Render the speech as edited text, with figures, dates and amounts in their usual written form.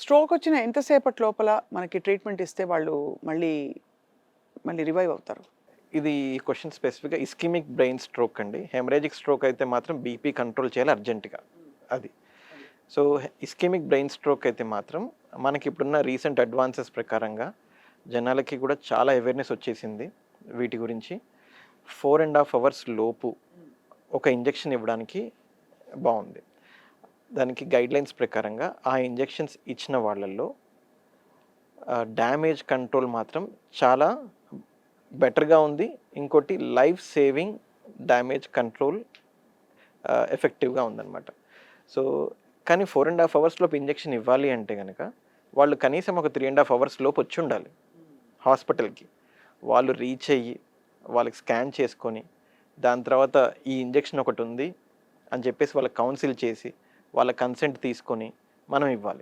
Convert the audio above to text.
Stroke వచ్చిన ఎంతసేపటి లోపల మనకి ట్రీట్మెంట్ ఇస్తే వాళ్ళు మళ్ళీ మళ్ళీ రివైవ్ అవుతారు? ఇది క్వెషన్ స్పెసిఫిక్‌గా ఇస్కెమిక్ బ్రెయిన్ స్ట్రోక్ అండి. హెమరేజిక్ స్ట్రోక్ అయితే మాత్రం బీపీ కంట్రోల్ చేయాలి అర్జెంట్‌గా. అది. సో, ఇస్కెమిక్ బ్రెయిన్ స్ట్రోక్ అయితే మాత్రం మనకిప్పుడున్న రీసెంట్ అడ్వాన్సెస్ ప్రకారంగా జనాలకి కూడా చాలా అవేర్‌నెస్ వచ్చేసింది వీటి గురించి. 4½ అవర్స్ లోపు ఒక ఇంజెక్షన్ ఇవ్వడానికి బావుంది. దానికి గైడ్‌లైన్స్ ప్రకారంగా ఆ ఇంజెక్షన్స్ ఇచ్చిన వాళ్ళల్లో డ్యామేజ్ కంట్రోల్ మాత్రం చాలా బెటర్‌గా ఉంది. ఇంకోటి లైఫ్ సేవింగ్ డ్యామేజ్ కంట్రోల్ ఎఫెక్టివ్‌గా ఉందన్నమాట. సో, కానీ 4½ అవర్స్ లోపు ఇంజెక్షన్ ఇవ్వాలి అంటే గనక వాళ్ళు కనీసం ఒక 3½ అవర్స్ లోపు వచ్చుండాలి హాస్పిటల్‌కి. వాళ్ళు రీచ్ అయ్యి, వాళ్ళకి స్కాన్ చేసుకొని, దాని తర్వాత ఈ ఇంజెక్షన్ ఒకటుంది అని చెప్పేసి వాళ్ళకి కౌన్సిల్ చేసి, వాళ్ళ కన్సెంట్ తీసుకొని మనం ఇవ్వాలి.